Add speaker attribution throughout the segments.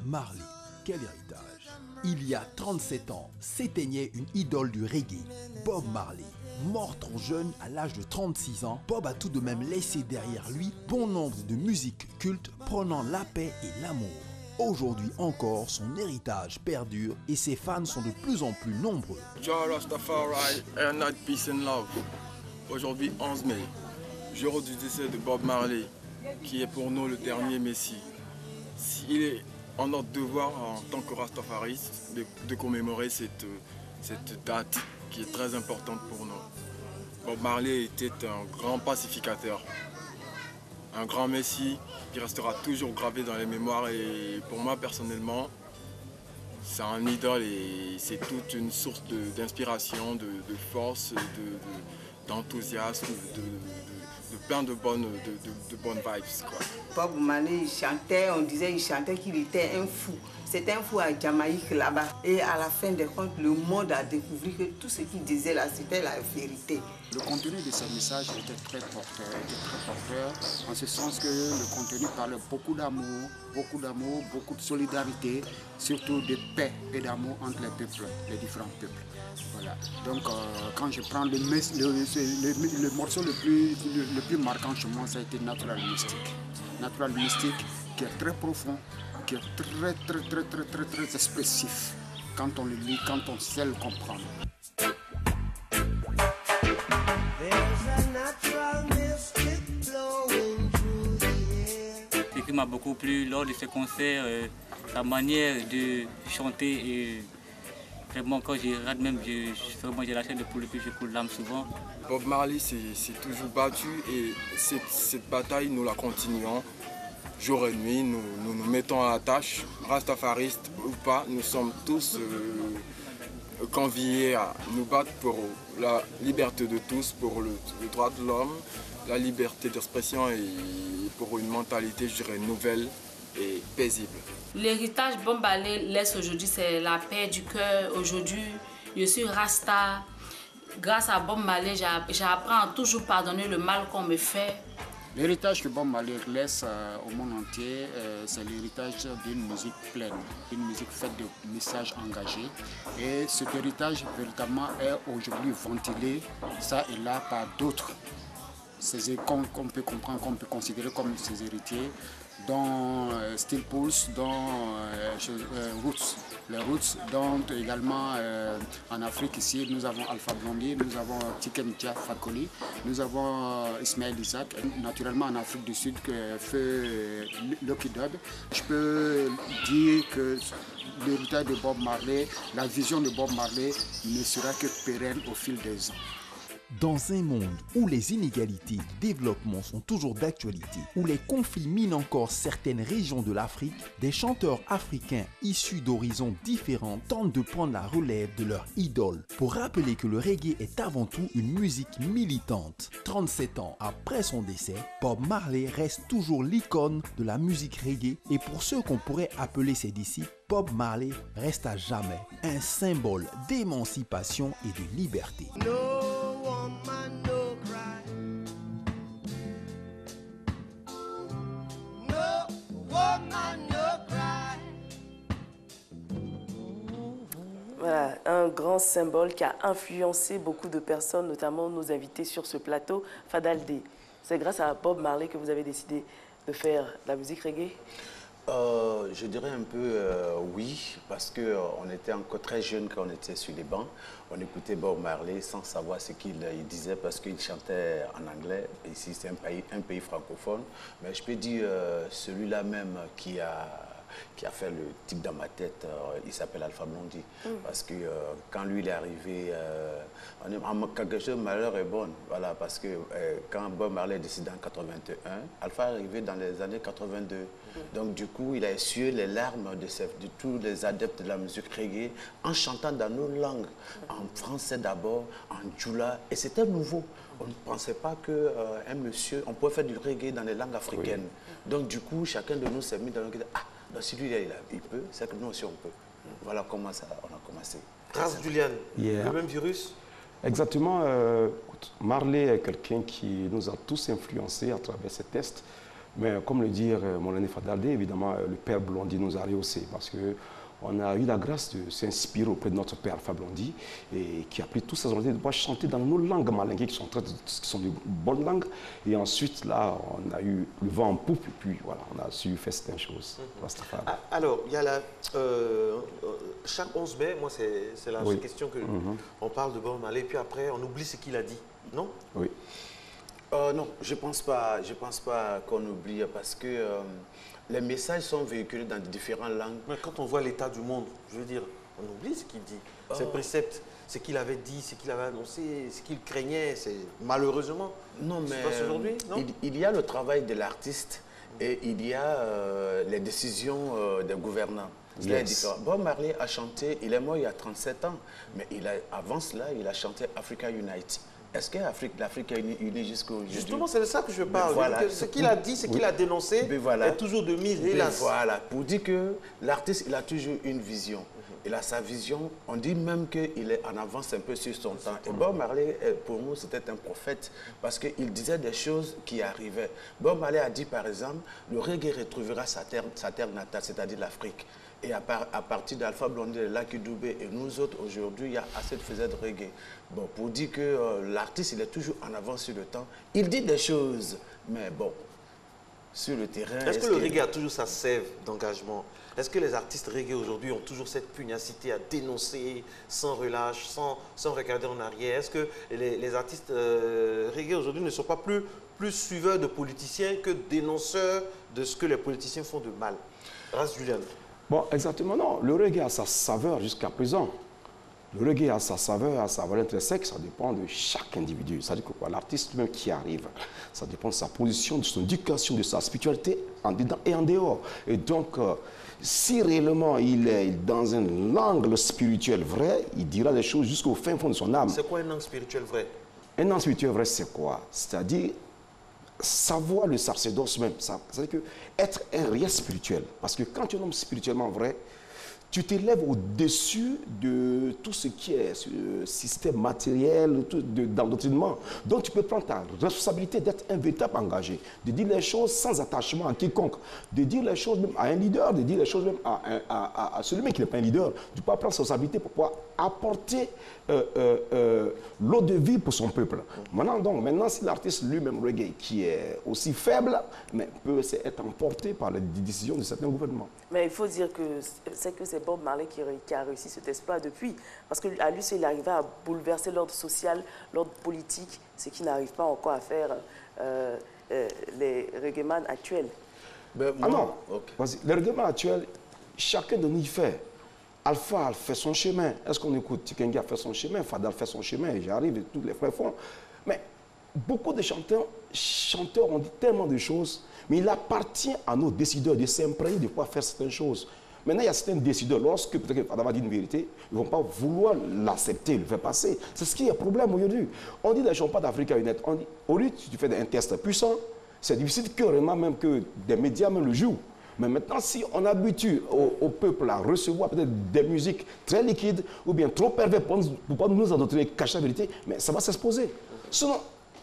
Speaker 1: Marley, quel héritage! Il y a 37 ans, s'éteignait une idole du reggae, Bob Marley. Mort trop jeune à l'âge de 36 ans, Bob a tout de même laissé derrière lui bon nombre de musiques cultes prônant la paix et l'amour. Aujourd'hui encore, son héritage perdure et ses fans sont de plus en plus nombreux.
Speaker 2: Jah Rastafari, Air Night Peace and Love. Aujourd'hui 11 mai, jour du décès de Bob Marley, qui est pour nous le dernier messie. Il est en notre devoir en tant que Rastafariste de commémorer cette date qui est très importante pour nous. Bob Marley était un grand pacificateur, un grand messie qui restera toujours gravé dans les mémoires et pour moi personnellement, c'est un idole et c'est toute une source d'inspiration, de force, d'enthousiasme, de plein de bonnes vibes, quoi.
Speaker 3: Bob Marley, il chantait, on disait il chantait qu'il était un fou. C'était un fou à Jamaïque là-bas. Et à la fin des comptes, le monde a découvert que tout ce qu'il disait là, c'était la vérité.
Speaker 4: Le contenu de ce message était très porteur, en ce sens que le contenu parlait beaucoup d'amour, beaucoup de solidarité, surtout de paix et d'amour entre les peuples, les différents peuples. Voilà. Donc quand je prends le morceau le plus marquant chez moi, ça a été Natural Mystic. Natural Mystic qui est très profond, qui est très expressif. Quand on le lit, quand on sait le comprendre.
Speaker 5: Ce qui m'a beaucoup plu lors de ce concert, la manière de chanter et vraiment quand je rate même, j'ai la chaîne de poule puis je coule l'âme souvent.
Speaker 2: Bob Marley s'est toujours battu et cette bataille nous la continuons. Jour et nuit, nous mettons à la tâche, rastafaristes ou pas, nous sommes tous conviés à nous battre pour la liberté de tous, pour le droit de l'homme, la liberté d'expression et pour une mentalité, je dirais, nouvelle et paisible.
Speaker 6: L'héritage Bob Marley laisse aujourd'hui, c'est la paix du cœur. Aujourd'hui, je suis Rasta. Grâce à Bob Marley, j'apprends à toujours pardonner le mal qu'on me fait.
Speaker 4: L'héritage que Bob Marley laisse au monde entier, c'est l'héritage d'une musique pleine, une musique faite de messages engagés. Et cet héritage, véritablement, est aujourd'hui ventilé, ça et là, par d'autres. Qu'on peut comprendre, qu'on peut considérer comme ses héritiers, dont Steel Pulse, dont Roots. Les Roots, dont également en Afrique ici, nous avons Alpha Blondy, nous avons Tiken Jah Fakoly, nous avons Ismaël Isaac. Naturellement en Afrique du Sud, Feu Lucky Dube. Je peux dire que l'héritage de Bob Marley, la vision de Bob Marley ne sera que pérenne au fil des ans.
Speaker 1: Dans un monde où les inégalités de développement sont toujours d'actualité, où les conflits minent encore certaines régions de l'Afrique, des chanteurs africains issus d'horizons différents tentent de prendre la relève de leur idole pour rappeler que le reggae est avant tout une musique militante. 37 ans après son décès, Bob Marley reste toujours l'icône de la musique reggae et pour ceux qu'on pourrait appeler ses disciples, Bob Marley reste à jamais un symbole d'émancipation et de liberté.
Speaker 7: Voilà, un grand symbole qui a influencé beaucoup de personnes, notamment nos invités sur ce plateau, Fadal D. C'est grâce à Bob Marley que vous avez décidé de faire de la musique reggae?
Speaker 8: Je dirais un peu oui, parce qu'on était encore très jeunes quand on était sur les bancs. On écoutait Bob Marley sans savoir ce qu'il disait parce qu'il chantait en anglais. Ici, c'est un pays francophone. Mais je peux dire, celui-là même qui a fait le type dans ma tête, il s'appelle Alpha Blondy. Parce que quand lui il est arrivé, quelque chose, malheur est bon. Voilà, parce que quand Bob Marley est décédé en 81, Alpha est arrivé dans les années 82. Donc du coup, il a essuyé les larmes de tous les adeptes de la musique reggae en chantant dans nos langues, en français d'abord, en djoula, et c'était nouveau. On ne pensait pas qu'un monsieur, on pouvait faire du reggae dans les langues africaines. Oui. Donc du coup, chacun de nous s'est mis dans le... Ah, donc si lui il peut, c'est que nous aussi on peut. Voilà comment ça, on a commencé.
Speaker 9: Grâce Julian, le même virus?
Speaker 10: Exactement. Marley est quelqu'un qui nous a tous influencés à travers ses tests. Mais comme le dit mon ami Fadaldé, évidemment, le père Blondy nous a rehaussé parce qu'on a eu la grâce de s'inspirer auprès de notre père Alpha Blondy et qui a pris toutes ces journées de pouvoir chanter dans nos langues malinguées qui sont de bonnes langues. Et ensuite, là, on a eu le vent en poupe et puis voilà, on a su faire certaines choses.
Speaker 9: Alors, il y a chaque 11 mai, moi, c'est la question que on parle de Bob Marley, puis après, on oublie ce qu'il a dit, non?
Speaker 10: Oui.
Speaker 8: Non, je pense pas qu'on oublie parce que les messages sont véhiculés dans différentes langues.
Speaker 9: Mais quand on voit l'état du monde, je veux dire, on oublie ce qu'il dit. Ses préceptes, ce qu'il avait dit, ce qu'il avait annoncé, ce qu'il craignait, c'est malheureusement.
Speaker 8: Non, mais
Speaker 9: aujourd'hui, non?
Speaker 8: Il y a le travail de l'artiste et il y a les décisions des gouvernants. Yes. Bob Marley a chanté, il est mort il y a 37 ans, mais avant cela, il a chanté Africa Unite. Est-ce que l'Afrique est unie jusqu'aujourd'hui?
Speaker 9: Justement, c'est de ça que je parle. Voilà. Ce qu'il a dit, ce qu'il a dénoncé est toujours de mise.
Speaker 8: Voilà, pour dire que l'artiste, il a toujours une vision. Il a sa vision. On dit même qu'il est en avance un peu sur son temps. Et Bob Marley, pour nous, c'était un prophète parce qu'il disait des choses qui arrivaient. Bob Marley a dit, par exemple, le reggae retrouvera sa terre natale, c'est-à-dire l'Afrique. Et à partir d'Alpha Blondy, Lucky Dube et nous autres, aujourd'hui, il y a assez de faiseurs de reggae. Bon, pour dire que l'artiste, il est toujours en avance sur le temps. Il dit des choses, mais bon, sur le terrain...
Speaker 9: Est-ce que le reggae a toujours sa sève d'engagement? Est-ce que les artistes reggae aujourd'hui ont toujours cette pugnacité à dénoncer sans relâche, sans regarder en arrière? Est-ce que les artistes reggae aujourd'hui ne sont pas plus suiveurs de politiciens que dénonceurs de ce que les politiciens font de mal? Ras Julian.
Speaker 10: Bon, exactement, non. Le reggae a sa saveur jusqu'à présent. Le reggae a sa saveur, a sa valeur intrinsèque, ça dépend de chaque individu. C'est-à-dire que l'artiste même qui arrive, ça dépend de sa position, de son éducation, de sa spiritualité en dedans et en dehors. Et donc, si réellement il est dans un angle spirituel vrai, il dira les choses jusqu'au fin fond de son âme.
Speaker 9: C'est quoi un angle spirituel vrai?
Speaker 10: Un angle spirituel vrai, c'est quoi? C'est-à-dire savoir le sacerdoce même. C'est-à-dire que être un réel spirituel. Parce que quand tu es un homme spirituellement vrai, tu t'élèves au-dessus de tout ce qui est système matériel, d'endoctrinement. Donc tu peux prendre ta responsabilité d'être un véritable engagé, de dire les choses sans attachement à quiconque, de dire les choses même à un leader, de dire les choses même à celui qui n'est pas un leader. Tu peux prendre sa responsabilité pour pouvoir apporter l'eau de vie pour son peuple. Maintenant, si l'artiste lui-même reggae, qui est aussi faible, mais peut être emporté par les décisions de certains gouvernements.
Speaker 7: Mais il faut dire que c'est Bob Marley qui a réussi cet exploit depuis. Parce qu'à lui, il arrivait à bouleverser l'ordre social, l'ordre politique, ce qui n'arrive pas encore à faire les reggaeman actuels.
Speaker 10: Non, les reggaeman actuels, chacun de nous y fait. Alpha fait son chemin. Est-ce qu'on écoute? Tikenga fait son chemin, Fadal fait son chemin, j'arrive et tous les frères font. Mais beaucoup de chanteurs ont dit tellement de choses, mais il appartient à nos décideurs de s'imprégner de pouvoir faire certaines choses. Maintenant, il y a certains décideurs, lorsque peut-être Fadal va dire une vérité, ils ne vont pas vouloir l'accepter, le faire passer. C'est ce qui est le problème aujourd'hui. On dit, ne chante pas d'Africa Unite. On dit, au lieu, si tu fais un test puissant, c'est difficile que vraiment même que des médias même le jouent. Mais maintenant, si on habitue au peuple à recevoir peut-être des musiques très liquides ou bien trop pervers pour pas nous endoctriner, cacher la vérité, mais ça va s'exposer. Sinon,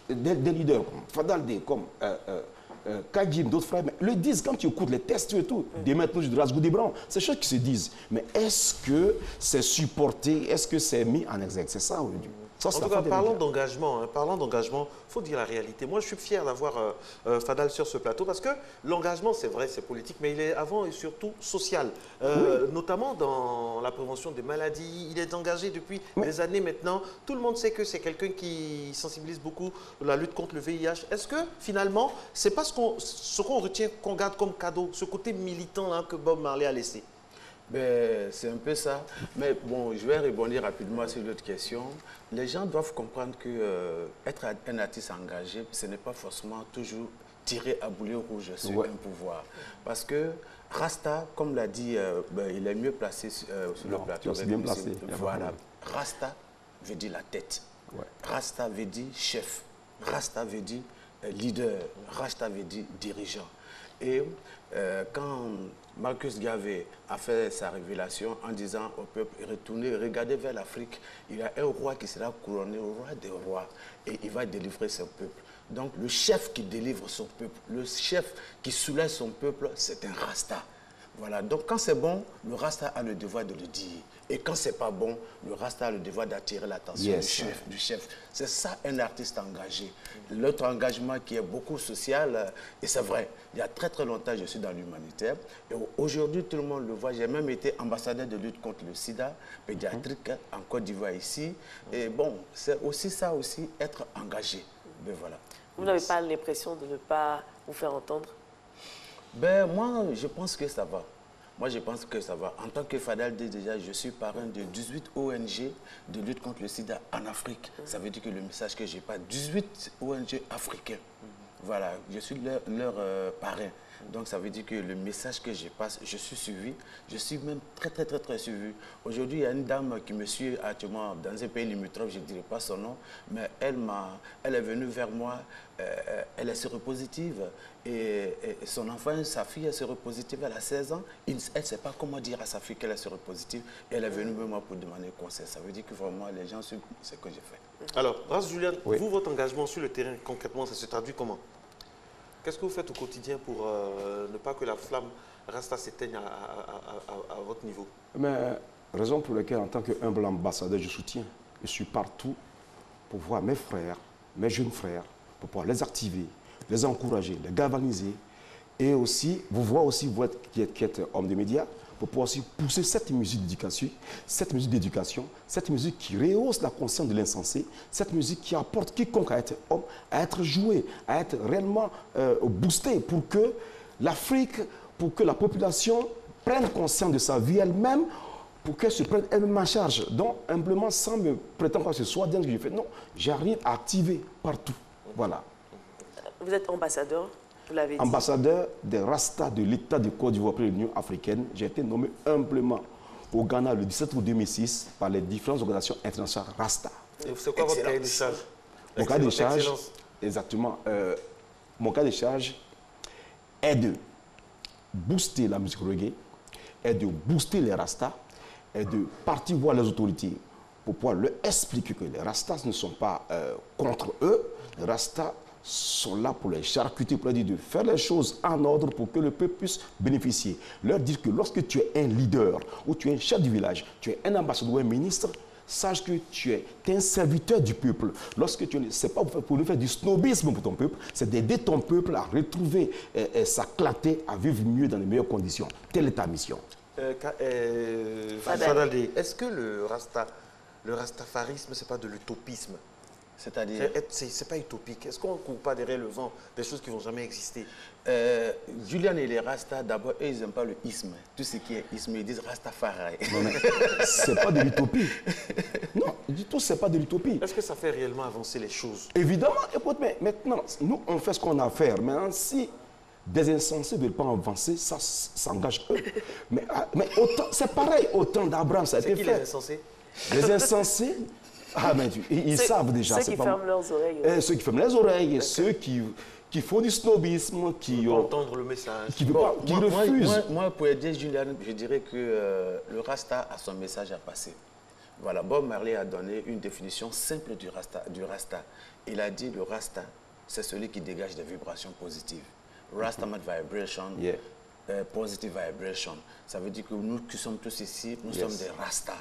Speaker 10: des leaders comme Fadaldé, comme Kajim, d'autres frères, mais le disent quand tu écoutes les tests et tout, des maîtres de Rasgou Debran, c'est des choses qui se disent. Mais est-ce que c'est supporté, est-ce que c'est mis en exergue? C'est ça aujourd'hui.
Speaker 9: En tout cas, parlons d'engagement. Parlons d'engagement, il faut dire la réalité. Moi, je suis fier d'avoir Fadal sur ce plateau parce que l'engagement, c'est vrai, c'est politique, mais il est avant et surtout social. Notamment dans la prévention des maladies. Il est engagé depuis des années maintenant. Tout le monde sait que c'est quelqu'un qui sensibilise beaucoup la lutte contre le VIH. Est-ce que finalement, c'est pas ce qu'on retient, qu'on garde comme cadeau, ce côté militant là, que Bob Marley a laissé?
Speaker 8: C'est un peu ça. Mais bon, je vais rebondir rapidement sur l'autre question. Les gens doivent comprendre que être un artiste engagé, ce n'est pas forcément toujours tirer à boulet rouge sur un pouvoir. Parce que Rasta, comme l'a dit, il est mieux placé sur le plateau.
Speaker 10: Bien placé.
Speaker 8: Voilà. Rasta veut dire la tête. Rasta veut dire chef. Rasta veut dire leader. Rasta veut dire dirigeant. Et quand Marcus Garvey a fait sa révélation en disant au peuple, retournez, regardez vers l'Afrique, il y a un roi qui sera couronné, roi des rois, et il va délivrer son peuple. Donc le chef qui délivre son peuple, le chef qui soulève son peuple, c'est un Rasta. Voilà, donc quand c'est bon, le Rasta a le devoir de le dire. Et quand c'est pas bon, le Rasta a le devoir d'attirer l'attention du chef. C'est ça un artiste engagé. L'autre engagement qui est beaucoup social, et c'est vrai, il y a très très longtemps je suis dans l'humanitaire. Et aujourd'hui tout le monde le voit, j'ai même été ambassadeur de lutte contre le sida pédiatrique en Côte d'Ivoire ici. Et bon, c'est aussi ça aussi, être engagé. Ben voilà.
Speaker 7: Vous n'avez pas l'impression de ne pas vous faire entendre?
Speaker 8: Ben moi je pense que ça va. Moi, je pense que ça va. En tant que Fadal dit déjà, je suis parrain de 18 ONG de lutte contre le sida en Afrique. Ça veut dire que le message que j'ai pas, 18 ONG africains. Voilà, je suis leur parrain. Donc, ça veut dire que le message que je passe, je suis suivi. Je suis même très suivi. Aujourd'hui, il y a une dame qui me suit actuellement dans un pays limitrophe, je ne dirai pas son nom, mais elle est venue vers moi, elle est séropositive. Et son enfant, sa fille est séropositive, elle a 16 ans. Elle ne sait pas comment dire à sa fille qu'elle est séropositive. Et elle est venue me moi pour demander conseil. Ça veut dire que vraiment, les gens suivent ce que j'ai fait.
Speaker 9: Alors, Ras Julian, vous, votre engagement sur le terrain, concrètement, ça se traduit comment? Qu'est-ce que vous faites au quotidien pour ne pas que la flamme Rasta s'éteigne à votre niveau?
Speaker 10: Mais raison pour laquelle, en tant qu'humble ambassadeur, je soutiens. Je suis partout pour voir mes frères, mes jeunes frères, pour pouvoir les activer, les encourager, les galvaniser. Et aussi, vous voyez aussi, vous qui êtes homme de médias, pour pouvoir aussi pousser cette musique d'éducation, cette musique qui rehausse la conscience de l'insensé, cette musique qui apporte quiconque à être homme, à être joué, à être réellement boosté pour que l'Afrique, pour que la population prenne conscience de sa vie elle-même, pour qu'elle se prenne elle-même en charge. Donc, humblement, sans me prétendre que ce soit bien ce que j'ai fait, non, j'arrive à activer partout. Voilà.
Speaker 7: Vous êtes ambassadeur, vous l'avez dit.
Speaker 10: Ambassadeur des Rastas de l'État de Côte d'Ivoire pour l'Union africaine. J'ai été nommé humblement au Ghana le 17 août 2006 par les différentes organisations internationales Rasta.
Speaker 9: Et c'est quoi votre cahier de charge?
Speaker 10: Mon cahier de charge, exactement, mon cahier de charge est de booster la musique reggae, est de booster les Rastas, est de partir voir les autorités pour pouvoir leur expliquer que les Rastas ne sont pas contre eux. Les Rastas sont là pour les charcuter, pour leur dire de faire les choses en ordre pour que le peuple puisse bénéficier. Leur dire que lorsque tu es un leader ou tu es un chef du village, tu es un ambassadeur ou un ministre, sache que tu es un serviteur du peuple. Lorsque tu ne sais pas pour nous faire du snobisme pour ton peuple, c'est d'aider ton peuple à retrouver sa clarté, à vivre mieux dans les meilleures conditions. Telle est ta mission.
Speaker 9: Fadaldé, est-ce que le rastafarisme, ce n'est pas de l'utopisme? C'est-à-dire, c'est pas utopique. Est-ce qu'on ne court pas derrière le vent des choses qui ne vont jamais exister?
Speaker 8: Julian et les Rastas, d'abord, eux, ils n'aiment pas le isme. Tout ce qui est isme, ils disent Rastafari.
Speaker 10: C'est pas de l'utopie. Non, du tout, c'est pas de l'utopie.
Speaker 9: Est-ce que ça fait réellement avancer les choses? Évidemment.
Speaker 10: Écoute, mais maintenant, nous, on fait ce qu'on a à faire. Maintenant, si des insensés ne veulent pas avancer, ça s'engage eux. Mais c'est pareil, au temps d'Abraham, ça a été fait.
Speaker 9: C'est qui les insensés?
Speaker 10: Les insensés, mais ils savent déjà.
Speaker 7: Ceux qui ferment leurs oreilles.
Speaker 10: Ceux qui ferment les oreilles, ceux qui font du snobisme, qui
Speaker 9: ont entendre le message,
Speaker 10: qui refusent.
Speaker 8: Moi, pour aider Julian, je dirais que le Rasta a son message à passer. Voilà, Bob Marley a donné une définition simple du Rasta. Il a dit le Rasta, c'est celui qui dégage des vibrations positives. Rastaman vibration, positive vibration. Ça veut dire que nous qui sommes tous ici, nous sommes des Rastas.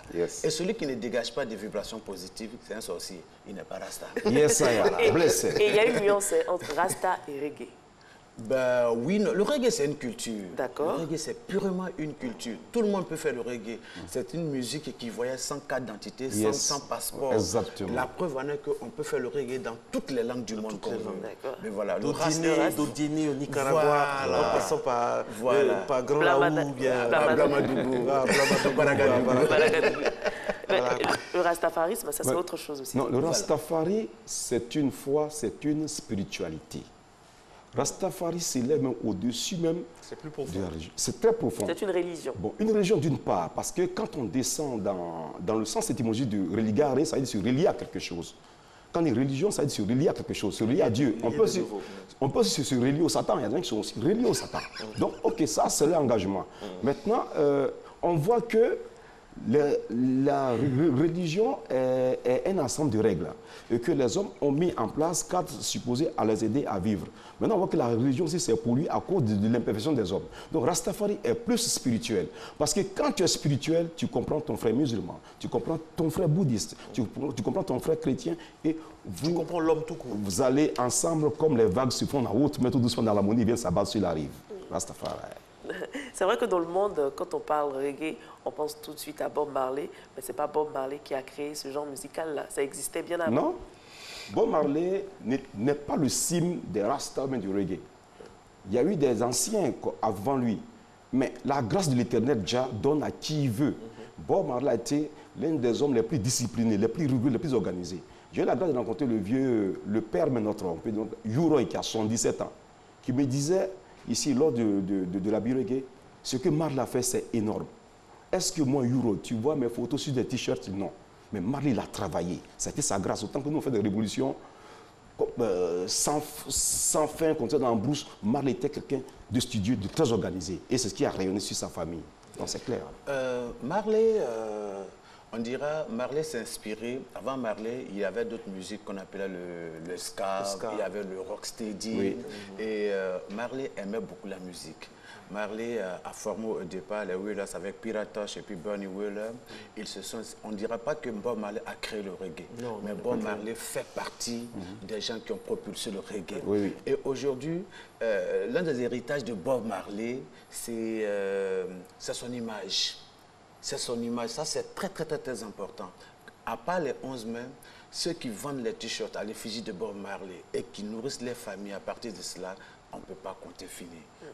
Speaker 8: Et celui qui ne dégage pas des vibrations positives, c'est un sorcier. Il n'est pas Rasta.
Speaker 7: Et il y a une nuance entre Rasta et reggae.
Speaker 8: Ben oui, le reggae c'est une culture.
Speaker 7: D'accord.
Speaker 8: Le reggae c'est purement une culture. Tout le monde peut faire le reggae. C'est une musique qui voyage sans carte d'identité, sans passeport.
Speaker 10: Exactement.
Speaker 8: La preuve en est qu'on peut faire le reggae dans toutes les langues du monde qu'on veut.
Speaker 9: Mais
Speaker 8: voilà,
Speaker 9: d'Odine au Nicaragua, en passant par Grand Laou ou bien
Speaker 7: Blamadougou. Le rastafarisme, ça c'est autre chose aussi.
Speaker 10: Non, le rastafari, c'est une foi, c'est une spiritualité. Rastafari s'élève même au-dessus même de la religion. C'est très profond.
Speaker 7: C'est une religion.
Speaker 10: Bon, une religion d'une part, parce que quand on descend dans le sens étymologique de religare, ça veut dire se relier à quelque chose. Quand on dit religion, ça veut dire se relier à quelque chose, se relier à Dieu. On peut se relier au Satan, il y a des gens qui sont aussi reliés au Satan. Donc, ok, ça c'est l'engagement. Maintenant, on voit que La religion est un ensemble de règles et que les hommes ont mis en place cadres supposés à les aider à vivre. Maintenant, on voit que la religion aussi s'est polluée à cause de l'imperfection des hommes. Donc, Rastafari est plus spirituel. Parce que quand tu es spirituel, tu comprends ton frère musulman, tu comprends ton frère bouddhiste, tu comprends ton frère chrétien et
Speaker 9: tu comprends l'homme tout court.
Speaker 10: Vous allez ensemble comme les vagues se font en haute, mais tout doucement dans l'harmonie, viennent s'abattre sur la rive. Rastafari.
Speaker 7: C'est vrai que dans le monde, quand on parle reggae, on pense tout de suite à Bob Marley, mais ce n'est pas Bob Marley qui a créé ce genre musical-là. Ça existait bien avant.
Speaker 10: Non. Bob Marley n'est pas le cime des Rastas, mais du reggae. Il y a eu des anciens avant lui, mais la grâce de l'Éternel déjà donne à qui il veut. Bob Marley a été l'un des hommes les plus disciplinés, les plus rigoureux, les plus organisés. J'ai eu la grâce de rencontrer le père, mais notre homme, Yuroy, qui a 77 ans, qui me disait, ici, lors de la Bireggae, ce que Marley a fait, c'est énorme. Est-ce que moi, Yuro, tu vois mes photos sur des t-shirts? Non. Mais Marley, il a travaillé. C'était sa grâce. Autant que nous, on fait des révolutions sans fin, comme ça, dans la brousse, Marley était quelqu'un de studieux, de très organisé. Et c'est ce qui a rayonné sur sa famille. Donc, c'est clair.
Speaker 8: Marley, on dira, Marley s'est inspiré. Avant Marley, il y avait d'autres musiques qu'on appelait le ska, il y avait le rocksteady. Oui. Et Marley aimait beaucoup la musique. Marley a formé au départ les Wailers avec Piratoche et puis Bernie Wailer. On ne dira pas que Bob Marley a créé le reggae, non, mais Bob Marley fait partie des gens qui ont propulsé le reggae. Oui, oui. Et aujourd'hui, l'un des héritages de Bob Marley, c'est son image. C'est son image. Ça, c'est très, très, très, très important. À part les 11 mai, ceux qui vendent les t-shirts à l'effigie de Bob Marley et qui nourrissent les familles à partir de cela, on ne peut pas compter fini.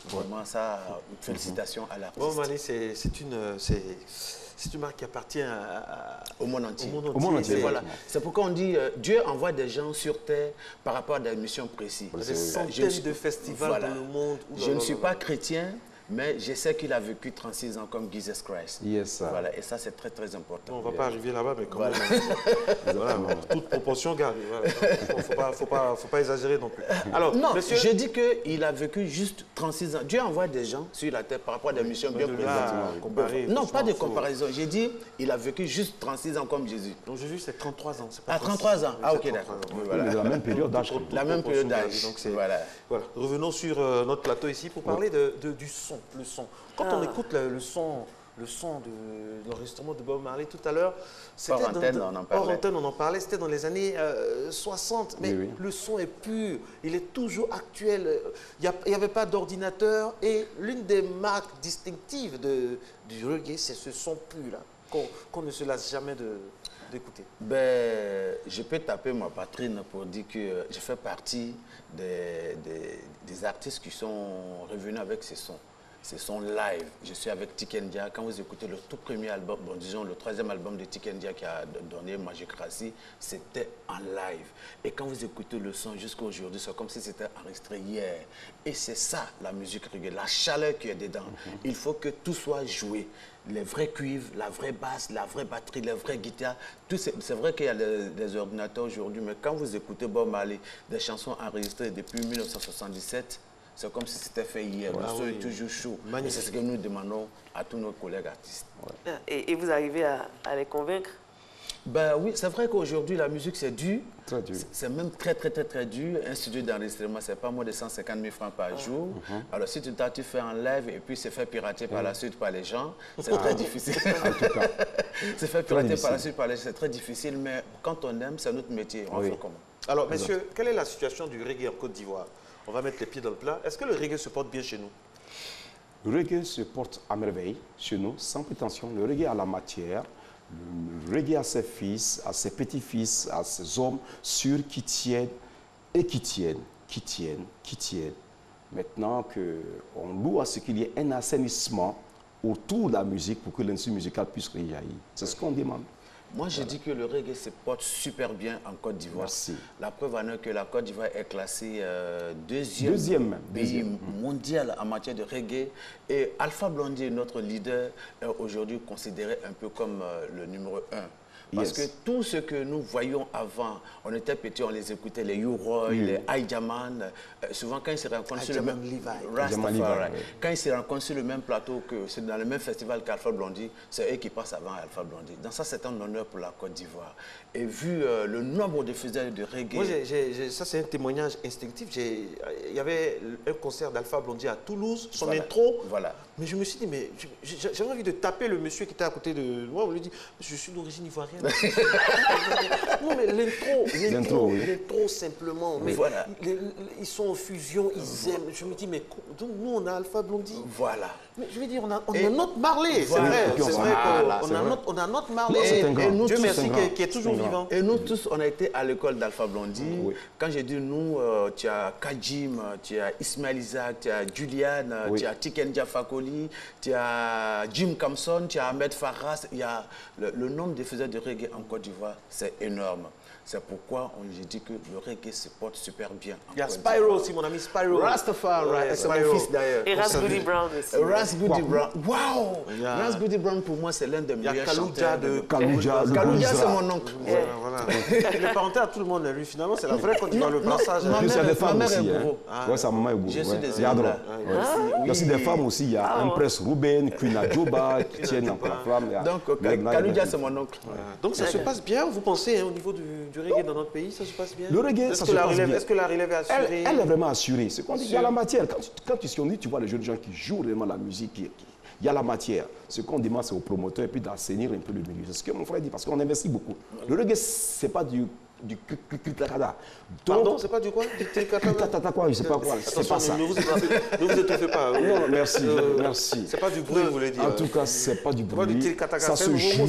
Speaker 8: Vraiment, ça, félicitations à l'artiste.
Speaker 9: Bob Marley, c'est une marque qui appartient
Speaker 8: au monde entier.
Speaker 9: Au monde entier.
Speaker 8: Voilà. C'est pourquoi on dit Dieu envoie des gens sur terre par rapport à des missions précises.
Speaker 9: Des centaines de festivals dans le monde.
Speaker 8: Je ne suis pas chrétien, mais je sais qu'il a vécu 36 ans comme Jesus Christ.
Speaker 10: Yes,
Speaker 8: voilà, et ça, c'est très, très important.
Speaker 9: On ne va pas arriver là-bas, mais quand même. Voilà, toute proportion gardée. Il ne faut pas exagérer non plus.
Speaker 8: Alors, non, monsieur... je dis qu'il a vécu juste 36 ans. Dieu envoie des gens sur la terre par rapport à des missions bien présentes. Non, pas de comparaison. J'ai dit il a vécu juste 36 ans comme Jésus.
Speaker 9: Donc Jésus, c'est 33 ans.
Speaker 8: Ah, 33 ans. Ah, ok, d'accord.
Speaker 10: Voilà. La même période d'âge.
Speaker 8: La même période d'âge.
Speaker 9: Voilà. Revenons sur notre plateau ici pour parler du son. Le son. Quand on écoute le son de l'enregistrement de Bob Marley tout à l'heure, c'était hors antenne, on en parlait, c'était dans les années 60, mais oui. Le son est pur, il est toujours actuel, il n'y avait pas d'ordinateur et l'une des marques distinctives du reggae, c'est ce son pur-là, qu'on ne se lasse jamais d'écouter.
Speaker 8: Ben, je peux taper ma poitrine pour dire que je fais partie des artistes qui sont revenus avec ces sons. C'est son live. Je suis avec Tikendia. Quand vous écoutez le tout premier album, bon, disons le 3e album de Tikendia qui a donné Magicracy, c'était en live. Et quand vous écoutez le son jusqu'à aujourd'hui, c'est comme si c'était enregistré hier. Et c'est ça, la musique reggae, la chaleur qui est dedans. Il faut que tout soit joué. Les vrais cuivres, la vraie basse, la vraie batterie, les vraies guitares. C'est vrai qu'il y a des ordinateurs aujourd'hui, mais quand vous écoutez Bob Marley, des chansons enregistrées depuis 1977, c'est comme si c'était fait hier. Le son est toujours chaud. Et c'est ce que nous demandons à tous nos collègues artistes.
Speaker 7: Ouais. Et vous arrivez à les convaincre?
Speaker 8: Ben oui, c'est vrai qu'aujourd'hui, la musique, c'est dur.
Speaker 10: Très dur.
Speaker 8: C'est même très, très, très, très dur. Un studio d'enregistrement, c'est pas moins de 150 000 francs par jour. Alors, si tu fais en live et puis c'est fait pirater par la suite par les gens, c'est très difficile. En tout cas. C'est fait pirater par la suite par les gens, c'est très difficile. Mais quand on aime, c'est notre métier. On fait comment?
Speaker 9: Alors, messieurs, quelle est la situation du reggae en Côte d'Ivoire? On va mettre les pieds dans le plat. Est-ce que le reggae se porte bien chez nous?
Speaker 10: Le reggae se porte à merveille chez nous, sans prétention. Le reggae a la matière. Le reggae a ses fils, a ses petits-fils, a ses hommes sûrs qui tiennent et qui tiennent. Maintenant qu'on loue à ce qu'il y ait un assainissement autour de la musique pour que l'industrie musicale puisse réjaillir. C'est ce qu'on demande.
Speaker 8: Moi, je dis que le reggae se porte super bien en Côte d'Ivoire. La preuve en est que la Côte d'Ivoire est classée deuxième pays mondial en matière de reggae. Et Alpha Blondy, notre leader, est aujourd'hui considéré un peu comme le numéro 1. Parce que tout ce que nous voyions avant, on était petits, on les écoutait, les U-Roy, les Aïjaman. Souvent, quand ils se rencontrent sur le même... Quand ils se rencontrent sur le même plateau, que c'est dans le même festival qu'Alpha Blondy, c'est eux qui passent avant Alpha Blondy. Donc ça, c'est un honneur pour la Côte d'Ivoire. Et vu le nombre de faiseurs de reggae...
Speaker 9: Moi, ça, c'est un témoignage instinctif. Il y avait un concert d'Alpha Blondy à Toulouse, son intro.
Speaker 8: Voilà.
Speaker 9: Mais je me suis dit, mais j'avais envie de taper le monsieur qui était à côté de moi. On lui dit, je suis d'origine ivoirienne. Non, mais l'intro, simplement. Mais
Speaker 8: voilà.
Speaker 9: Ils sont en fusion, ils aiment. Je me dis, mais donc nous, on a Alpha Blondy.
Speaker 8: Voilà.
Speaker 9: Mais je veux dire, on a notre Marley.
Speaker 8: Voilà.
Speaker 9: C'est vrai qu'on a notre Marley. Et nous, Dieu merci, qui est toujours vivant.
Speaker 8: Et nous tous, on a été à l'école d'Alpha Blondy. Quand j'ai dit nous, tu as Kajim, tu as Ismaël Isaac, tu as Julian, tu as Tiken Fakoli, tu as Jim Kamson, tu as Ahmed Farras. Il y a le nombre de faiseurs de reggae en Côte d'Ivoire, c'est énorme. C'est pourquoi j'ai dit que le reggae se porte super bien.
Speaker 9: Il y a Spyro aussi, mon ami Spyro.
Speaker 8: Rastafari, c'est mon fils d'ailleurs.
Speaker 7: Et Ras Goody Brown aussi.
Speaker 8: Ras Goody Brown, waouh! Ras Goody Brown, pour moi, c'est l'un des meilleurs chanteurs.
Speaker 10: Kalouja,
Speaker 8: c'est mon oncle.
Speaker 9: Voilà. Il est parenté à tout le monde, lui, finalement, c'est la vraie Côte d'Ivoire, le brassage.
Speaker 10: Ma mère
Speaker 8: est gourou.
Speaker 10: Oui, sa maman est gourou.
Speaker 8: Je suis des
Speaker 10: Il y a aussi des femmes aussi. Il y a Empress Ruben, Queen Adjoba, qui tiennent encore la flamme.
Speaker 8: Donc, Kalouja, c'est mon oncle.
Speaker 9: Donc, ça se passe bien, vous pensez, au niveau du reggae dans notre pays, ça se passe bien?
Speaker 10: Le reggae, ça se passe bien.
Speaker 9: Est-ce que la relève est assurée?
Speaker 10: Elle est vraiment assurée. C'est qu'on dit, il y a la matière. Quand tu vois les jeunes gens qui jouent vraiment la musique, il y a la matière. Ce qu'on demande, c'est aux promoteurs et puis d'assainir un peu le milieu. C'est ce que mon frère dit, parce qu'on investit beaucoup. Le reggae, ce n'est pas du clic-clac-clac.
Speaker 9: Pardon, c'est pas du quoi? Du
Speaker 10: clic-clac-clac quoi, je sais pas quoi. C'est pas ça.
Speaker 9: Ne vous étouffez pas.
Speaker 10: Non, merci, merci.
Speaker 9: C'est pas du bruit, vous voulez dire.
Speaker 10: En tout cas, c'est pas du bruit.
Speaker 9: Ça se joue.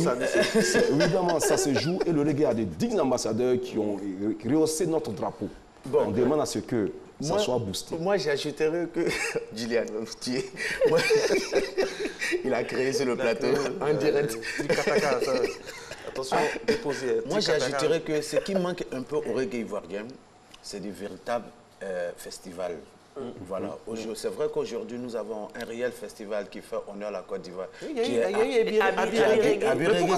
Speaker 10: Évidemment, ça se joue. Et le reggae a des dignes ambassadeurs qui ont rehaussé notre drapeau. On demande à ce que ça soit boosté.
Speaker 8: Moi, j'ajouterais que Julian, il a créé sur le plateau en direct.
Speaker 9: Attention, déposé.
Speaker 8: Moi, j'ajouterais que ce qui manque un peu au reggae ivoirien, c'est des véritables festivals. Voilà. C'est vrai qu'aujourd'hui, nous avons un réel festival qui fait honneur à la Côte d'Ivoire.
Speaker 9: Il y a eu Abi Reggae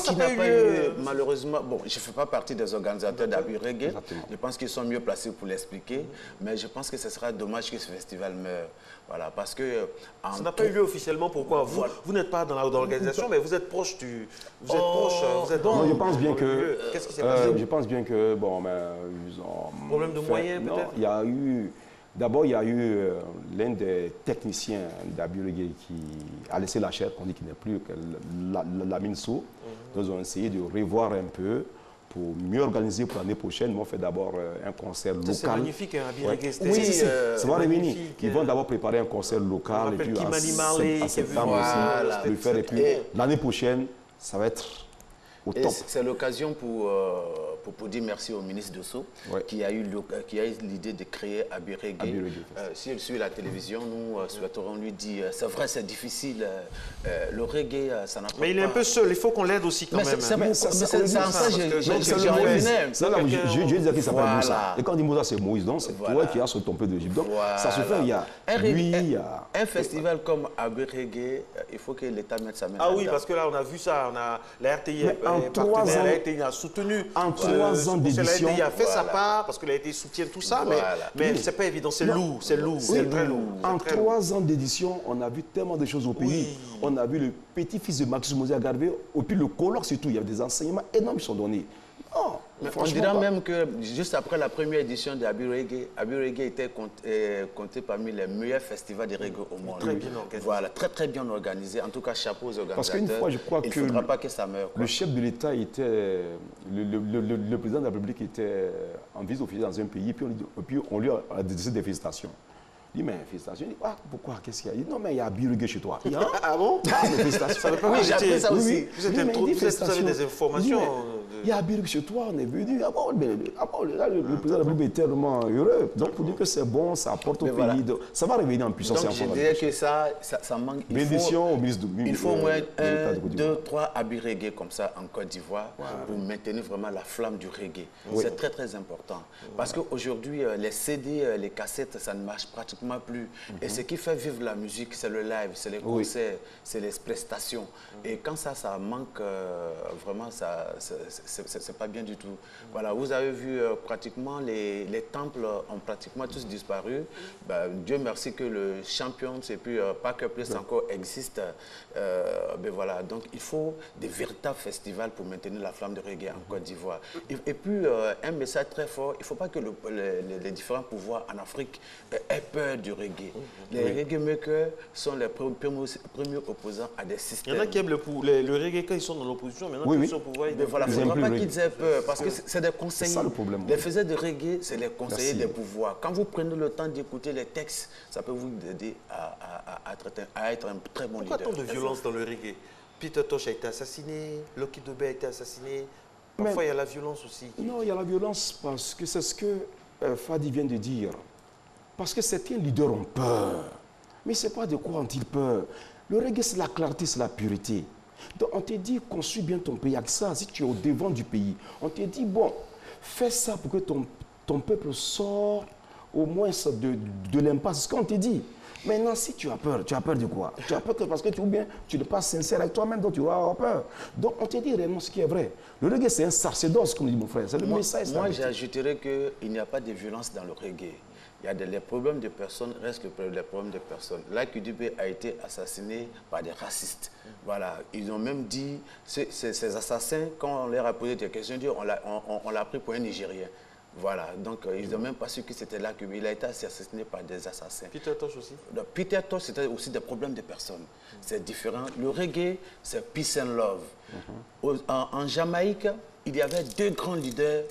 Speaker 8: qui n'a pas eu, malheureusement. Bon, je ne fais pas partie des organisateurs d'Abi Reggae. Je pense qu'ils sont mieux placés pour l'expliquer. Mais je pense que ce sera dommage que ce festival meure. Voilà, parce que...
Speaker 9: Ça n'a pas eu lieu officiellement. Pourquoi? Vous n'êtes pas dans l'organisation, mais vous êtes proche du... Vous êtes proche.
Speaker 10: Non, je pense bien que...
Speaker 9: Qu'est-ce qui s'est passé?
Speaker 10: Je pense bien que, bon, ils ont...
Speaker 9: Problème de moyens, peut-être?
Speaker 10: Non, il y a eu... D'abord, il y a eu l'un des techniciens d'Abi Reggae qui a laissé la chair, qu'on dit qu'il n'est plus que la Minso. Nous avons essayé de revoir un peu pour mieux organiser pour l'année prochaine. Ils vont faire d'abord un concert local.
Speaker 9: C'est magnifique, Abbey Reggae.
Speaker 10: Oui, c'est magnifique. Ils vont d'abord préparer un concert local et puis en septembre aussi le faire. Et puis l'année prochaine, ça va être au top.
Speaker 8: C'est l'occasion pour dire merci au ministre Dosso qui a eu l'idée de créer Abbey Reggae. Si elle suit la télévision, nous souhaiterions lui dire, c'est vrai, c'est difficile, le reggae, ça n'a pas...
Speaker 9: Mais il est un peu seul, il faut qu'on l'aide aussi quand même.
Speaker 10: Je disais qu'il s'appelle Moussa. Et quand on dit Moussa, c'est Moïse, donc c'est toi qui as sur ton peu d'Égypte. Donc ça se fait, il y a lui, il y a...
Speaker 8: Un festival comme Abbey Reggae, il faut que l'État mette sa main
Speaker 9: dedans. Ah oui, parce que là, on a vu ça, la RTI partenaire, la RTI a soutenu...
Speaker 10: En 3 ans d'édition...
Speaker 9: La RTI a fait sa part, parce que la RTI soutient tout ça, mais c'est pas évident, c'est lourd, c'est très lourd.
Speaker 10: En 3 ans d'édition, on a vu tellement de choses au pays. On a vu le petit-fils de Maxime Mozia Garvey, et puis le colloque surtout, il y a des enseignements énormes qui sont donnés.
Speaker 8: Oh, on dirait même que juste après la première édition de Abbey Reggae était compté parmi les meilleurs festivals de reggae au monde.
Speaker 9: Très bien organisé.
Speaker 8: Voilà, très bien organisé. En tout cas, chapeau aux organisateurs.
Speaker 10: Parce qu'une fois, je crois
Speaker 8: il ne faudra pas que ça meure.
Speaker 10: Le chef de l'État était, le président de la République était en visite officielle dans un pays, et puis on lui a décidé des félicitations. Il dit, mais félicitations. Il dit, pourquoi? Qu'est-ce qu'il y a? Il dit, non, mais il y a Abbey Reggae chez toi. Il dit,
Speaker 9: ah bon?
Speaker 10: Ah, mais félicitations.
Speaker 8: Oui, j'ai appris ça aussi.
Speaker 9: Vous avez des informations.
Speaker 10: Il y a Abbey Reggae chez toi, on est venu. Là, le président de la République est tellement heureux. Donc, pour dire que c'est bon, ça apporte au pays. Ça va revenir en puissance.
Speaker 8: Donc, je dirais que ça manque.
Speaker 10: Bénédiction au ministre
Speaker 8: il faut au moins 1, 2, 3 Abbey Reggae comme ça en Côte d'Ivoire pour maintenir vraiment la flamme du reggae. C'est très important. Parce qu'aujourd'hui, les CD, les cassettes, ça ne marche pratiquement pratiquement plus. Et ce qui fait vivre la musique, c'est le live, c'est les concerts, c'est les prestations. Et quand ça manque, vraiment, c'est pas bien du tout. Voilà, vous avez vu pratiquement les temples ont pratiquement tous disparu. Dieu merci que le champion, c'est plus Parker Place encore existe. Ben voilà, donc il faut des véritables festivals pour maintenir la flamme de reggae en Côte d'Ivoire. Et puis un message très fort, il ne faut pas que les différents pouvoirs en Afrique aient peur du reggae. Les reggae makers sont les premiers opposants à des systèmes.
Speaker 9: Il y en a qui aiment le reggae quand ils sont dans l'opposition, maintenant qu'ils sont au pouvoir.
Speaker 8: Mais voilà, il ne faudra pas qu'ils aient peur, parce que c'est des conseillers.
Speaker 10: C'est ça le problème.
Speaker 8: Les faiseurs de reggae, c'est les conseillers des pouvoirs. Quand vous prenez le temps d'écouter les textes, ça peut vous aider à être un très bon leader.
Speaker 9: Pourquoi tant de violence dans le reggae? Peter Tosh a été assassiné, Lucky Dube a été assassiné. Parfois, il y a la violence aussi.
Speaker 10: Non, il y a la violence parce que c'est ce que Fadi vient de dire. Parce que certains leaders ont peur. Mais ce n'est pas de quoi ont-ils peur. Le reggae, c'est la clarté, c'est la pureté. Donc, on te dit, construis bien ton pays avec ça. Si tu es au devant du pays, on te dit, bon, fais ça pour que ton peuple sorte au moins de l'impasse. C'est ce qu'on te dit. Maintenant, si tu as peur de quoi? Tu as peur parce que tu n'es pas sincère avec toi-même, donc tu vas avoir peur. Donc, on te dit réellement ce qui est vrai. Le reggae, c'est un sacerdoce, comme dit mon frère. C'est le message.
Speaker 8: Moi, j'ajouterais qu'il n'y a pas de violence dans le reggae. Il y a les problèmes de personnes, restent les problèmes de personnes. Lucky Dube a été assassiné par des racistes. Voilà, ils ont même dit, ces assassins, quand on leur a posé des questions, on l'a pris pour un Nigérien. Voilà, donc ils n'ont même pas su que c'était là qu'il a été assassiné par des assassins.
Speaker 9: Peter Tosh aussi?
Speaker 8: Peter Tosh, c'était aussi des problèmes de personnes. C'est différent. Le reggae, c'est peace and love. En Jamaïque, il y avait deux grands leaders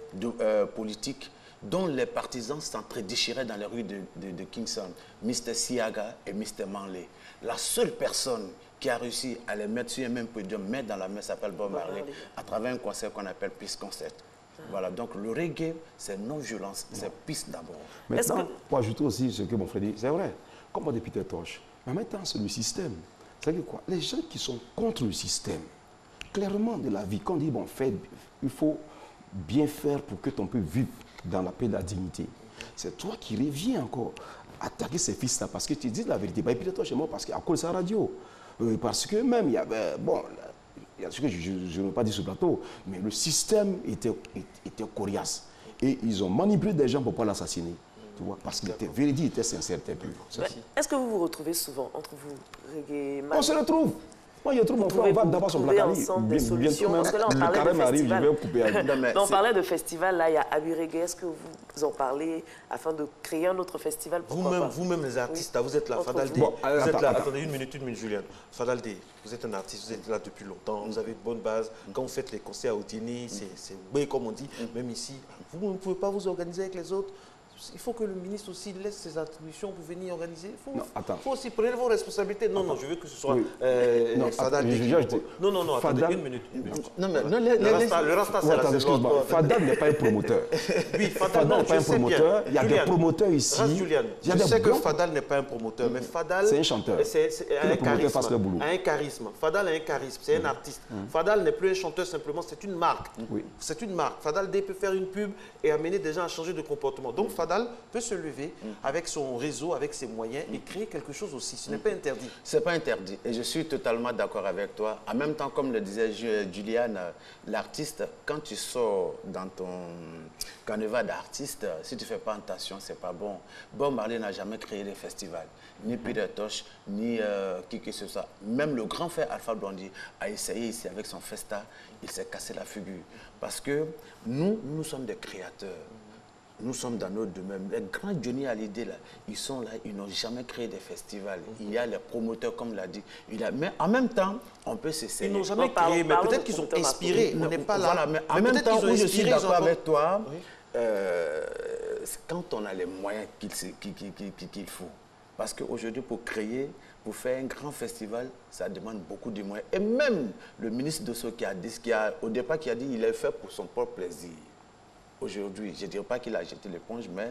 Speaker 8: politiques dont les partisans s'entre-déchiraient dans les rues de Kingston, Mr. Siaga et Mr. Manley. La seule personne qui a réussi à les mettre sur un même podium, mettre dans la main, s'appelle Bob Marley, à travers un concert qu'on appelle Peace Concert. Voilà, donc le reggae, c'est non-violence, c'est peace d'abord.
Speaker 10: Maintenant, pour ajouter aussi ce que mon frère dit, c'est vrai, comme on dit Peter Tosh, mais maintenant c'est le système. C'est-à-dire quoi? Les gens qui sont contre le système, clairement de la vie, quand on dit, bon, il faut bien faire pour que ton peuple vive dans la paix et la dignité. C'est toi qui reviens encore attaquer ces fils-là, parce que tu dis la vérité. Bah, Peter Tosh est mort parce qu'à cause de sa radio. Parce que même, il y avait, bon, il y a ce que je ne veux pas dire sur le plateau, mais le système était coriace. Et ils ont manipulé des gens pour ne pas l'assassiner. Tu vois, parce qu'il était véridique, il était sincère, il était pur.
Speaker 7: Est-ce que vous vous retrouvez souvent entre vous, reggae,
Speaker 10: on se retrouve. Moi, je trouve mon frère, on va d'abord sur la
Speaker 7: ensemble des solutions. Parce que là, on parlait de festival. On parlait de festival, là, il y a Abi Reggae. Est-ce que vous en parlez afin de créer un autre festival?
Speaker 9: Vous-même, les artistes, vous êtes là, Fadal D. Vous êtes là, attendez une minute, Juliane. Fadal D, vous êtes un artiste, vous êtes là depuis longtemps, vous avez une bonne base. Quand vous faites les concerts à Outini, c'est oui, comme on dit, même ici, vous ne pouvez pas vous organiser avec les autres. Il faut que le ministre aussi laisse ses attributions pour venir organiser. Il faut aussi prendre vos responsabilités. Non, je veux que ce soit Fadal. Non, attendez une minute.
Speaker 10: Non, mais le Rasta, c'est la excuse-moi. Fadal n'est pas un promoteur.
Speaker 9: Oui, Fadal n'est pas un promoteur.
Speaker 10: Il y a des promoteurs ici.
Speaker 9: Je sais que Fadal n'est pas un promoteur, mais Fadal,
Speaker 10: c'est un chanteur.
Speaker 9: A un charisme. Fadal a un charisme, c'est un artiste. Fadal n'est plus un chanteur simplement, c'est une marque. C'est une marque. Fadal D peut faire une pub et amener des gens à changer de comportement. Donc Fadal peut se lever avec son réseau, avec ses moyens et créer quelque chose aussi. Ce n'est pas interdit.
Speaker 8: Ce n'est pas interdit. Et je suis totalement d'accord avec toi. En même temps, comme le disait Juliane, l'artiste, quand tu sors dans ton carnaval d'artiste, si tu ne fais pas attention, ce n'est pas bon. Bob Marley n'a jamais créé des festivals. Ni Peter Tosh, ni qui que ce soit. Même le grand frère Alpha Blondy a essayé ici avec son Festa. Il s'est cassé la figure. Parce que nous sommes des créateurs. Nous sommes dans notre domaine. Les grands Johnny Hallyday, là, ils sont là, ils n'ont jamais créé des festivals. Il y a les promoteurs, comme l'a dit. Mais en même temps, on peut s'essayer.
Speaker 9: Ils n'ont jamais créé, mais peut-être qu'ils ont inspiré. On n'est pas là.
Speaker 8: Voilà, mais en même temps, où je suis d'accord avec toi, quand on a les moyens qu'il faut. Parce qu'aujourd'hui, pour faire un grand festival, ça demande beaucoup de moyens. Et même le ministre Dosso au départ, qui a dit qu'il est fait pour son propre plaisir. Aujourd'hui, je ne dirais pas qu'il a jeté l'éponge, mais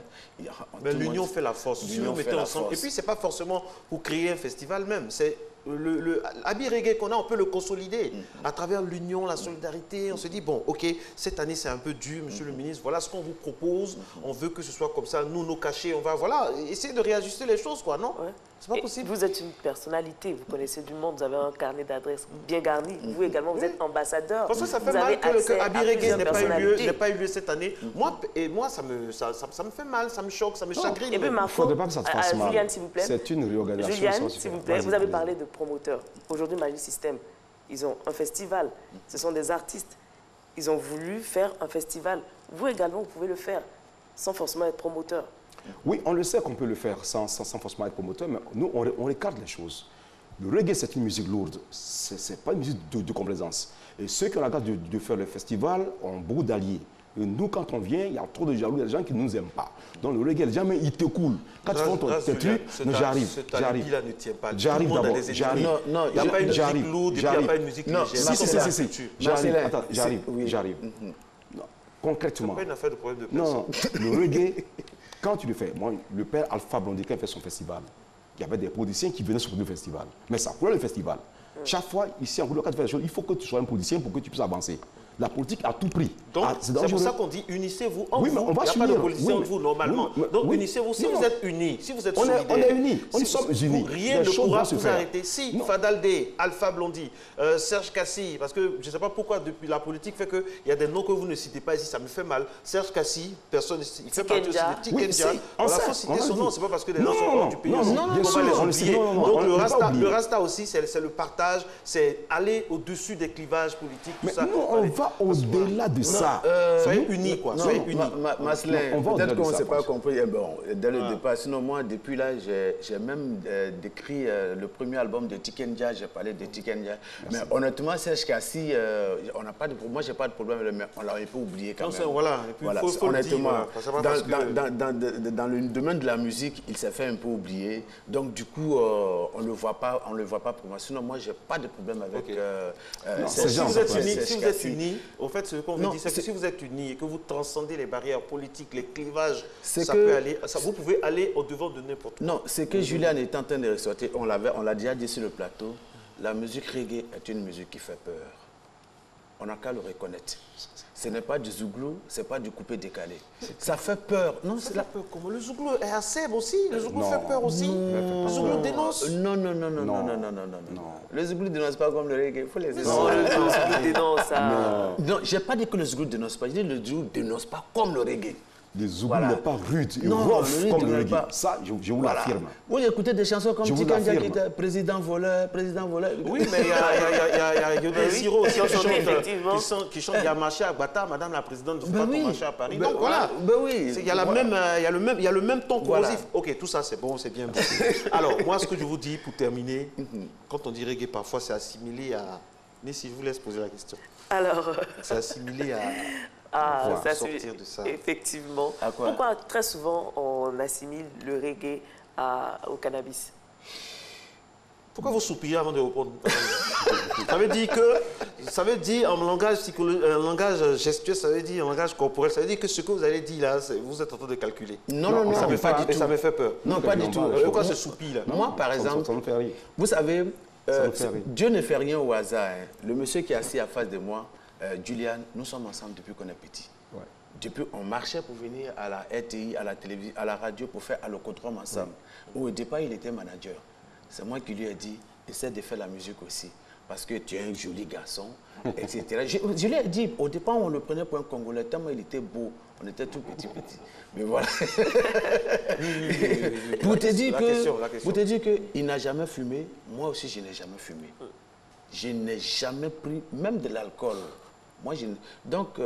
Speaker 9: l'union fait la force. Si vous mettez ensemble. Et puis, ce n'est pas forcément pour créer un festival même. C'est l'habit reggae qu'on a, on peut le consolider à travers l'union, la solidarité. On se dit, bon, ok, cette année c'est un peu dur, monsieur le ministre, voilà ce qu'on vous propose. On veut que ce soit comme ça, nous, nos cachets, on va, voilà, essayer de réajuster les choses, quoi, non? C'est pas possible.
Speaker 7: Vous êtes une personnalité, vous connaissez du monde, vous avez un carnet d'adresses bien garni. Vous également, vous êtes ambassadeur.
Speaker 9: Parce que ça fait mal que Habit Reggae n'ait pas eu lieu cette année. Moi, ça me fait mal, ça me choque, ça me chagrine.
Speaker 7: Et puis,
Speaker 10: Il ne faudrait pas que ça se fasse mal.
Speaker 7: Juliane, s'il vous plaît.
Speaker 10: C'est une réorganisation.
Speaker 7: Juliane, s'il vous plaît, vous avez parlé de promoteurs. Aujourd'hui, Magic System, ils ont un festival. Ce sont des artistes. Ils ont voulu faire un festival. Vous également, vous pouvez le faire sans forcément être promoteur.
Speaker 10: Oui, on le sait qu'on peut le faire sans forcément être promoteur, mais nous, on regarde les choses. Le reggae, c'est une musique lourde. Ce n'est pas une musique de complaisance. Et ceux qui ont la grâce de faire le festival ont beaucoup d'alliés. Et nous, quand on vient, il y a trop de jaloux, il y a des gens qui ne nous aiment pas. Donc le reggae, jamais il te coule. Quand tu fais tes trucs, j'arrive. J'arrive d'abord.
Speaker 9: Non, il n'y a pas une musique lourde, il n'y a pas une musique légère.
Speaker 10: Si. J'arrive. Concrètement.
Speaker 9: Ce n'est pas une affaire de problème de personne.
Speaker 10: Non, le reggae, quand tu le fais, moi, le père Alpha Blondy, quand il fait son festival, il y avait des productions qui venaient sur le festival. Mais ça coulait le festival. Chaque fois, ici, en Guadeloupe, quand tu fais des choses, il faut que tu sois un producteur pour que tu puisses avancer. La politique à tout prix.
Speaker 9: Donc, c'est pour ça qu'on dit unissez-vous en
Speaker 10: oui,
Speaker 9: vous.
Speaker 10: On va
Speaker 9: il n'y a pas de politicien entre vous, normalement. Donc, unissez-vous. Si vous êtes unis, si vous êtes solidaires.
Speaker 10: On est unis. Nous sommes unis.
Speaker 9: Rien ne pourra vous arrêter. Si Fadal Day, Alpha Blondy, Serge Kassi, parce que je ne sais pas pourquoi, depuis la politique fait qu'il y a des noms que vous ne citez pas ici, ça me fait mal. Serge Kassi, personne, il fait partie aussi de Tikenja. Il faut citer son nom, ce n'est pas parce que les gens sont hors du pays. On va les oublier. Donc, le Rasta aussi, c'est le partage, c'est aller au-dessus des clivages politiques.
Speaker 10: Mais nous, on va au-delà de ça.
Speaker 9: Soyez unis, quoi. Soyez unis.
Speaker 8: Maslin, peut-être qu'on ne s'est pas compris dès le départ. Sinon, moi, depuis là, j'ai même décrit le premier album de Tikenja. J'ai parlé de Tikenja. Mais honnêtement, Serge Kassi, moi, je n'ai pas de problème, mais on l'a un peu oublié quand même.
Speaker 9: Voilà.
Speaker 8: Honnêtement, dans le domaine de la musique, il s'est fait un peu oublier. Donc, du coup, on ne le voit pas pour moi. Sinon, moi, je n'ai pas de problème avec
Speaker 9: si vous êtes unis, au fait, ce qu'on veut dire, c'est que si vous êtes unis et que vous transcendez les barrières politiques, les clivages, vous pouvez aller au-devant de n'importe quoi.
Speaker 8: Non, c'est que Juliane est en train de ressortir, on l'a déjà dit sur le plateau, la musique reggae est une musique qui fait peur. On n'a qu'à le reconnaître. Ce n'est pas du zouglou, ce n'est pas du coupé décalé. Ça fait peur. Non,
Speaker 9: ça fait peur comment? Le zouglou est assez aussi. Le zouglou fait peur aussi. Le zouglou dénonce.
Speaker 8: Non. Le zouglou ne dénonce pas comme le reggae. Il faut les
Speaker 7: Non, le zouglou dénonce ça.
Speaker 8: Non, je n'ai pas dit que le zouglou ne dénonce pas. Je dis que le zouglou ne dénonce pas comme le reggae.
Speaker 10: Le zouglou n'est pas rude et rough comme le reggae. Ça, je vous l'affirme.
Speaker 8: Vous écoutez des chansons comme Tikenja qui était président voleur.
Speaker 9: Oui, mais il y a Yodel Siro qui chante Yamaché à Bata, Madame la Présidente, ne faut pas ton marché à Paris. Donc voilà, il y a le même ton corrosif. Ok, tout ça c'est bon, c'est bien. Alors, moi, ce que je vous dis pour terminer, quand on dit reggae, parfois c'est assimilé à... Mais si je vous laisse poser la question.
Speaker 7: Alors...
Speaker 9: C'est assimilé à...
Speaker 7: ça
Speaker 9: sortir de ça.
Speaker 7: Effectivement. Pourquoi très souvent on assimile le reggae au cannabis?
Speaker 9: Pourquoi vous soupirez avant de répondre? Ça veut dire en langage gestuel, ça veut dire en langage corporel, ça veut dire que ce que vous allez dire là, vous êtes en train de calculer.
Speaker 8: Non,
Speaker 9: ça me fait peur.
Speaker 8: Non, pas du tout.
Speaker 9: Pourquoi ce soupir là?
Speaker 8: Moi, par exemple, vous savez, Dieu ne fait rien au hasard. Le monsieur qui est assis à face de moi, Julian, nous sommes ensemble depuis qu'on est petit. Ouais. Depuis, on marchait pour venir à la RTI, à la télévision, à la radio pour faire Allocodrome ensemble. Au départ, il était manager. C'est moi qui lui ai dit, essaie de faire la musique aussi, parce que tu es un joli garçon, etc. Je lui ai dit, au départ, on le prenait pour un Congolais, tellement il était beau. On était tout petit. Mais voilà. Pour te dire qu'il n'a jamais fumé, moi aussi, je n'ai jamais fumé. Je n'ai jamais pris, même de l'alcool. Donc,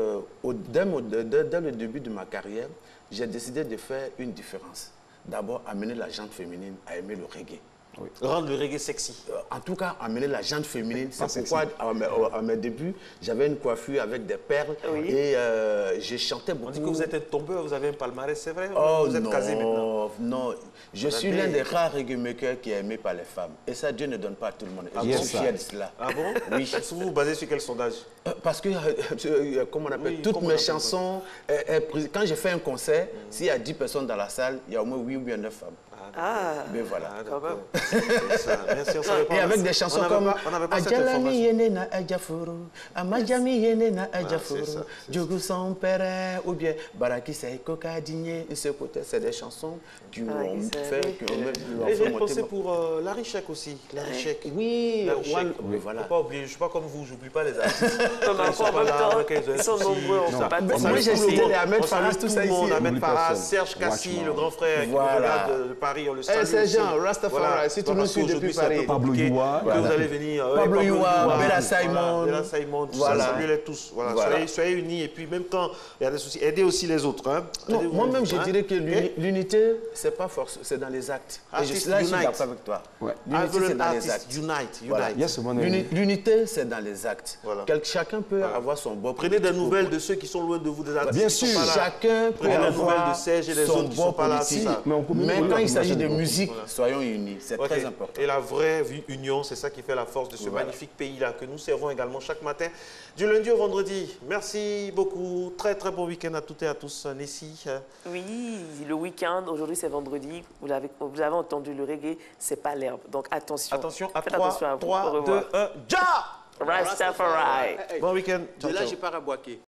Speaker 8: dès le début de ma carrière, j'ai décidé de faire une différence. D'abord, amener la gente féminine à aimer le reggae.
Speaker 9: Oui. Rendre le reggae sexy.
Speaker 8: En tout cas, amener la gente féminine. C'est pourquoi, à mes débuts, j'avais une coiffure avec des perles et je chantais beaucoup.
Speaker 9: On dit que vous êtes un tombeur, vous avez un palmarès, c'est vrai?
Speaker 8: Vous êtes casé maintenant? Non, je suis l'un des rares reggae makers qui est aimé par les femmes. Et ça, Dieu ne donne pas à tout le monde. Et je suis fier de cela.
Speaker 9: Ah bon? Oui. Vous vous basez sur quel sondage?
Speaker 8: Parce que, comment on appelle, toutes mes chansons, quand je fais un concert, s'il y a 10 personnes dans la salle, il y a au moins 8 ou bien 9 femmes. Mais voilà.
Speaker 9: Quand même. Merci, on savait pas.
Speaker 11: Et avec des chansons comme
Speaker 9: on n'avait pas cette information.
Speaker 11: Yenena Adjafuru, Amajami Yenena Adjafuru, Djougou son père, ou bien Baraki Seiko Kadigné.
Speaker 8: Et ce côté, c'est des chansons qui ont fait.
Speaker 9: Et j'ai pensé pour Larry Sheik aussi. Larry Sheik.
Speaker 11: Oui,
Speaker 9: voilà. Faut pas oublier, je ne suis pas comme vous, j'oublie pas les artistes.
Speaker 7: Ils sont nombreux, on ne peut pas dire.
Speaker 11: Moi, j'ai cité les Ahmed Farah, tout ça ici.
Speaker 9: Ahmed Farah, Serge Kassi, le grand frère qui regarde de Paris, on le salue.
Speaker 11: C'est Jean, Rastafari, si tu nous suis depuis Paris.
Speaker 10: Pablo Youa.
Speaker 9: Vous allez venir.
Speaker 11: Pablo Youa, Bella Simon.
Speaker 9: Bella Simon, saluez-les tous. Soyez unis et puis même quand il y a des soucis, aidez aussi les autres.
Speaker 11: Moi-même, je dirais que l'unité, c'est pas force, c'est dans les actes.
Speaker 8: Et je suis d'accord avec toi.
Speaker 9: L'unité, c'est dans les actes.
Speaker 11: L'unité, c'est dans les actes. Chacun peut avoir son bon.
Speaker 9: Prenez des nouvelles de ceux qui sont loin de vous, des artistes.
Speaker 10: Bien sûr.
Speaker 11: Chacun peut
Speaker 9: Prenez des nouvelles de Serge et des autres qui ne sont pas là.
Speaker 11: Mais quand il s'agit de musique,
Speaker 8: soyons unis, c'est très important.
Speaker 9: Et la vraie union, c'est ça qui fait la force de ce magnifique pays-là que nous servons également chaque matin, du lundi au vendredi. Merci beaucoup. Très, très bon week-end à toutes et à tous. Nessie.
Speaker 7: Oui, le week-end, aujourd'hui c'est vendredi. Vous avez entendu le reggae, c'est pas l'herbe. Donc attention.
Speaker 9: Attention à
Speaker 7: Faites
Speaker 9: 3,
Speaker 7: attention à vous.
Speaker 9: 3, 2, 1, ja!
Speaker 7: Rastafari.
Speaker 9: Bon week-end.
Speaker 8: De là, j'ai pas rabouaqué.